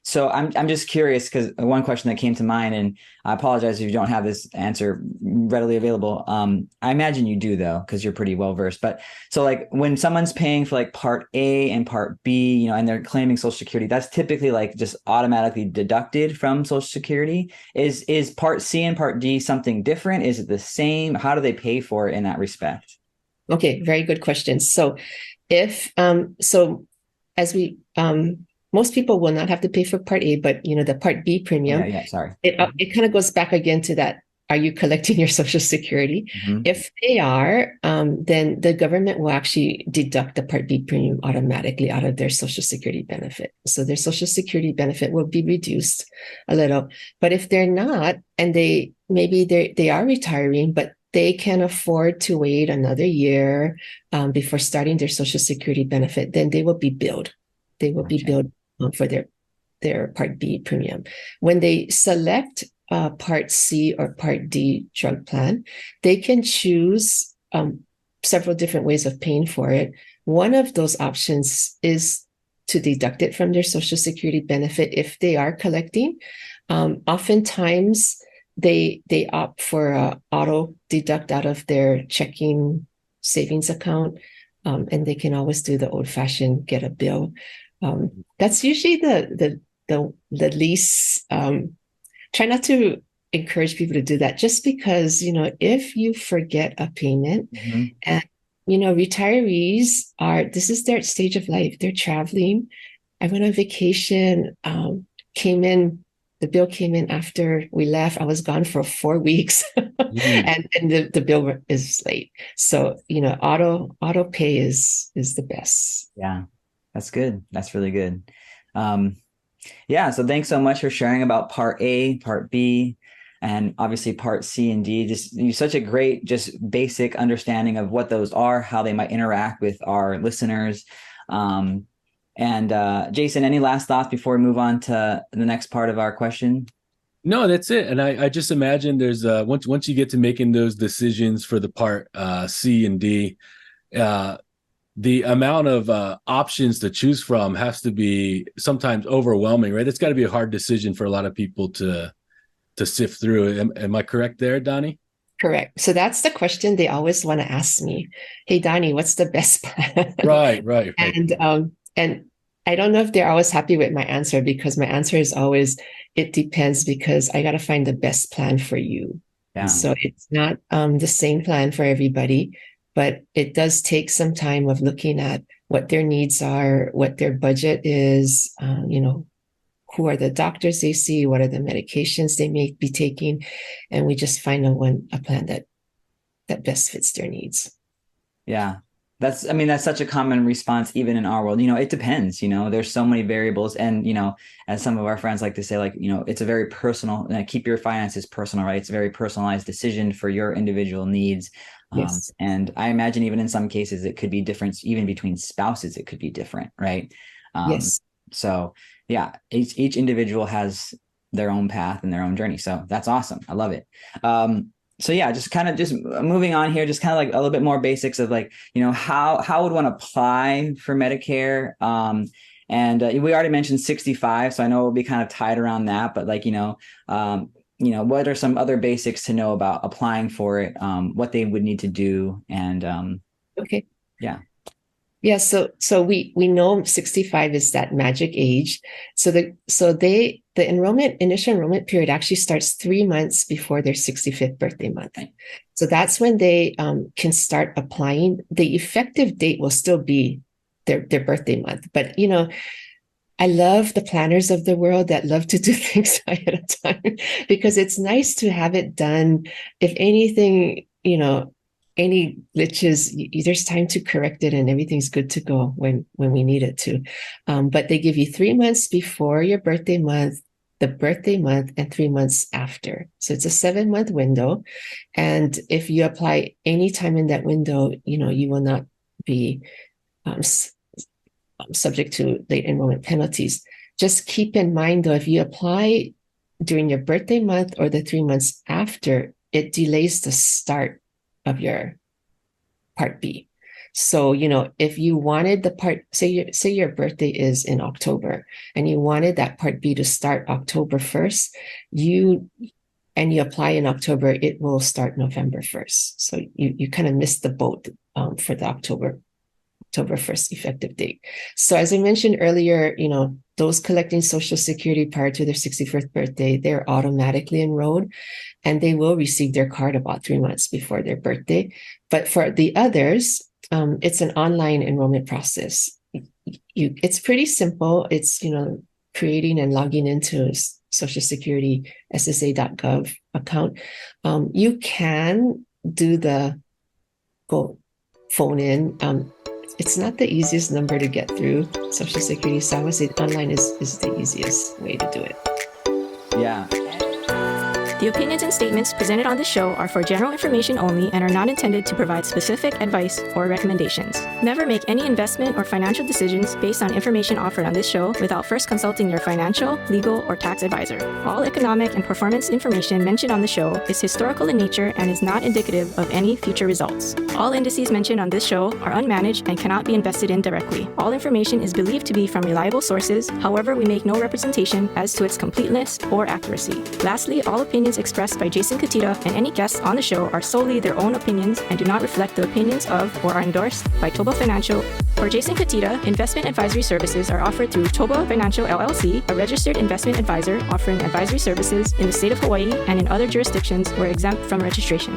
So I'm just curious because one question that came to mind, and I apologize if you don't have this answer readily available. I imagine you do though, because you're pretty well versed. But so like when someone's paying for like Part A and Part B, and they're claiming Social Security, that's typically like just automatically deducted from Social Security. Is Part C and Part D something different? Is it the same? How do they pay for it in that respect? Okay, very good question. So if so as we most people will not have to pay for Part A, but the Part B Oh, yeah, premium, yeah. Sorry. it kind of goes back again to that. Are you collecting your Social Security? Mhm. If they are, then the government will actually deduct the Part B premium automatically out of their Social Security benefit. So their Social Security benefit will be reduced a little. But if they're not, and they are retiring, but they can afford to wait another year before starting their Social Security benefit, then they will be billed. They will be Gotcha. billed for their Part B premium. When they select Part C or Part D drug plan, they can choose several different ways of paying for it. One of those options is to deduct it from their Social Security benefit if they are collecting. Oftentimes, they opt for auto deduct out of their checking savings account, and they can always do the old-fashioned get a bill. That's usually the least. Try not to encourage people to do that, just because if you forget a payment, Mhm. and retirees are this is their stage of life. They're traveling. I went on vacation. Came in. The bill came in after we left. I was gone for 4 weeks, Mm. and the bill is late. So auto pay is the best. Yeah, that's good. That's really good. Um, Yeah, so thanks so much for sharing about Part A, Part B, and obviously Part C and D. Just you such a great, just basic understanding of what those are, how they might interact with our listeners. Um, and Jason, any last thoughts before we move on to the next part of our question? No, that's it. And I just imagine there's once you get to making those decisions for the part C and D, uh, the amount of options to choose from has to be sometimes overwhelming, right? It's got to be a hard decision for a lot of people to sift through. Am I correct there, Donnie? Correct. So that's the question they always want to ask me. Hey, Donnie, what's the best plan? Right, right, right. And I don't know if they're always happy with my answer, because my answer is always it depends, because I got to find the best plan for you. Yeah, So it's not the same plan for everybody, but it does take some time of looking at what their needs are, what their budget is, who are the doctors they see, what are the medications they may be taking, and we just find a plan that best fits their needs. yeah. I mean, that's such a common response even in our world. It depends, there's so many variables. And, as some of our friends like to say, like, it's a very personal, keep your finances personal, right? It's a very personalized decision for your individual needs. Yes. And I imagine even in some cases, it could be different, even between spouses, it could be different, right? Um, Yes. so yeah, each individual has their own path and their own journey. So that's awesome. I love it. So yeah, just kind of just moving on here, just kind of like a little bit more basics of like, how would one apply for Medicare? And we already mentioned 65, so I know we'll be kind of tied around that, but like, what are some other basics to know about applying for it, what they would need to do, and Okay. yeah. Yeah, so we know 65 is that magic age. The initial enrollment period actually starts 3 months before their 65th birthday month. So that's when they can start applying. The effective date will still be their birthday month. But I love the planners of the world that love to do things ahead of time, because it's nice to have it done. If anything, any glitches, there's time to correct it, and everything's good to go when we need it to. But they give you 3 months before your birthday month, the birthday month, and 3 months after. So it's a 7-month window. And if you apply any time in that window, you will not be um, subject to late enrollment penalties. Just keep in mind, though, if you apply during your birthday month or the 3 months after, it delays the start of your Part B. So, if you wanted the part, say your birthday is in October and you wanted that Part B to start October 1st, and you apply in October, it will start November 1st. So you kind of missed the boat for the October 1st effective date. So as I mentioned earlier, those collecting Social Security prior to their 61st birthday, they're automatically enrolled and they will receive their card about 3 months before their birthday. But for the others, it's an online enrollment process. It's pretty simple. It's, creating and logging into Social Security SSA.gov account. You can do the phone in. It's not the easiest number to get through Social Security, so I would say online is the easiest way to do it. Yeah. The opinions and statements presented on this show are for general information only and are not intended to provide specific advice or recommendations. Never make any investment or financial decisions based on information offered on this show without first consulting your financial, legal, or tax advisor. All economic and performance information mentioned on the show is historical in nature and is not indicative of any future results. All indices mentioned on this show are unmanaged and cannot be invested in directly. All information is believed to be from reliable sources. However, we make no representation as to its completeness or accuracy. Lastly, all opinions expressed by Jason Cutitta and any guests on the show are solely their own opinions and do not reflect the opinions of or are endorsed by ToBA Financial. For Jason Cutitta, investment advisory services are offered through ToBA Financial LLC, a registered investment advisor offering advisory services in the state of Hawaii and in other jurisdictions where exempt from registration.